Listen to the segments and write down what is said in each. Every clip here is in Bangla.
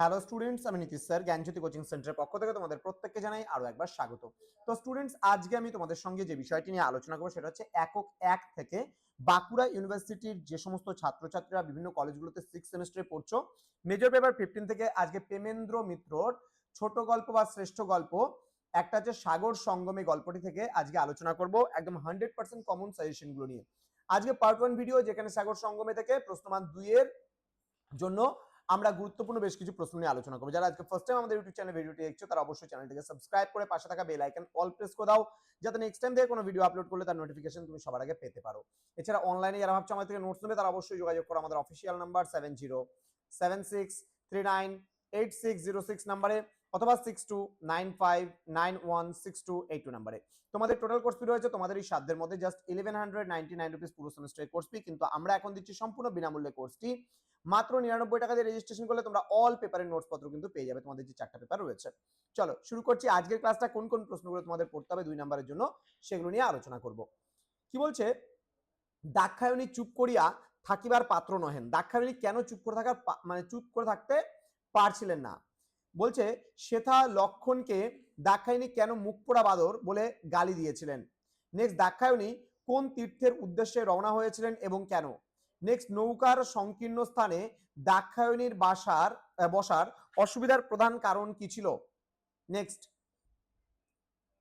হ্যালো স্টুডেন্টস, আমি নীতিশ স্যার জ্ঞানজ্যোতি কোচিং সেন্টারের পক্ষ থেকে তোমাদের প্রত্যেককে জানাই আরো একবার স্বাগত। তো স্টুডেন্টস, আজকে আমি তোমাদের সঙ্গে যে বিষয়টি নিয়ে আলোচনা করবো সেটা হচ্ছে একক 1 থেকে বাঁকুড়া ইউনিভার্সিটির যে সমস্ত ছাত্রছাত্রীরা বিভিন্ন কলেজগুলোতে 6 সেমিস্টারে পড়ছো, মেজর পেপার 15 থেকে আজকে প্রেমেন্দ্র মিত্রর ছোট গল্প বা শ্রেষ্ঠ গল্প একটা হচ্ছে সাগর সঙ্গমে গল্পটি থেকে আজকে আলোচনা করব একদম 100% কমন সাজেশন গুলো নিয়ে। আজকে পার্ট 1 ভিডিও, যেখানে সাগর সঙ্গমে থেকে প্রশ্নমান 2 এর জন্য আমরা গুরুত্বপূর্ণ বেশ কিছু প্রশ্ন নিয়ে আলোচনা করবো। যারা আজকে ফার্স্ট টাইম আমাদের ইউটিউব চ্যানেলে ভিডিওটি দেখছো, তারা অবশ্যই চ্যানেলটিকে সাবস্ক্রাইব করে পাশে থাকা বেল আইকন অল প্রেস করে দাও, যাতে নেক্সট টাইম থেকে কোনো ভিডিও আপলোড করলে তার নোটিফিকেশন তুমি সবার আগে পেতে পারো। এছাড়া অনলাইনে যারা ভাবছো আমাদের থেকে নোটস নেবে, তারা অবশ্যই যোগাযোগ করো আমাদের অফিসিয়াল নাম্বার 7076398606 নাম্বারে, অথবা 6295916282 নাম্বারে। তোমাদের টোটাল কোর্স ফি রয়েছে তোমাদের এই সাধ্যের মধ্যে জাস্ট 1199 রুপিস পুরো সেমিস্টারের কোর্স ফি, কিন্তু আমরা এখন দিচ্ছি সম্পূর্ণ বিনামূল্যে কোর্সটি। মাত্র 99 টাকা দিয়ে রেজিস্ট্রেশন করলে তোমরা অল পেপারের নোটস পত্র কিন্তু পেয়ে যাবে, তোমাদের যে 4টা পেপার রয়েছে। চলো শুরু করছি আজকের ক্লাসটা। কোন কোন প্রশ্নগুলো তোমাদের পড়তে হবে 2 নাম্বারের জন্য, সেগুলো নিয়ে আলোচনা করব। কি বলছে, দাক্ষায়ণী চুপ করিয়া থাকিবার পাত্র নহেন। দাক্ষায়ণী কেন চুপ করে থাকার চুপ করে থাকতে পারছিলেন না? বলছে শ্বেতা লক্ষণকে দাক্ষায়ণী কেন মুখ পোড়া বাদর বলে গালি দিয়েছিলেন। নেক্সট, দাক্ষায়ণী কোন তীর্থের উদ্দেশ্যে রওনা হয়েছিলেন এবং কেন। নেক্সট, নৌকার সংকীর্ণ স্থানে দাক্ষায়ণীর বসার অসুবিধার প্রধান কারণ কি ছিল। নেক্সট,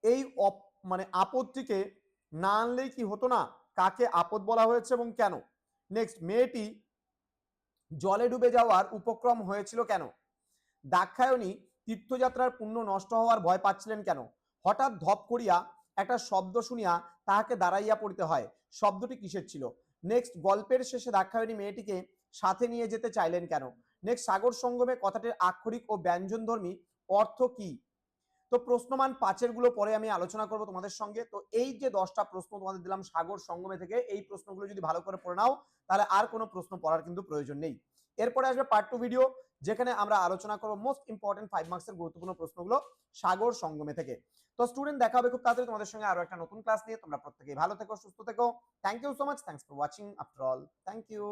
এই আপদটিকে না আনলেই কি হতো না, কাকে আপদ বলা হয়েছে এবং কেন। নেক্সট, মেয়েটি জলে ডুবে যাওয়ার উপক্রম হয়েছিল কেন। দাক্ষায়ণী তীর্থযাত্রার পুণ্য নষ্ট হওয়ার ভয় পাচ্ছিলেন কেন। হঠাৎ ধপ করিয়া একটা শব্দ শুনিয়া তাহাকে দাঁড়াইয়া পড়িতে হয়, শব্দটি কিসের ছিল। নেক্সট, গল্পের শেষে দাক্ষায়ণী মেয়েটিকে সাথে নিয়ে যেতে চাইলেন কেন। নেক্সট, সাগর সঙ্গমে কথাটির আক্ষরিক ও ব্যঞ্জনধর্মী অর্থ কি। তো প্রশ্নমান 5 গুলো পরে আমি আলোচনা করব তোমাদের সঙ্গে। তো এই যে 10টা প্রশ্ন তোমাদের দিলাম সাগর সঙ্গমে থেকে, এই প্রশ্নগুলো যদি ভালো করে পড়ে নাও, তাহলে আর কোনো প্রশ্ন পড়ার কিন্তু প্রয়োজন নেই। এরপরে আসবে পার্ট 2 ভিডিও, যেখানে আমরা আলোচনা করব মোস্ট ইম্পর্টেন্ট 5 মার্কসের গুরুত্বপূর্ণ প্রশ্নগুলো সাগর সঙ্গমে থেকে। তো স্টুডেন্ট, দেখা হবে খুব তাড়াতাড়ি তোমাদের সঙ্গে আরো একটা নতুন ক্লাস নিয়ে। তোমরা প্রত্যেকেই ভালো থেকো, সুস্থ থেকো। Thank you so much, thanks for watching after all, thank you.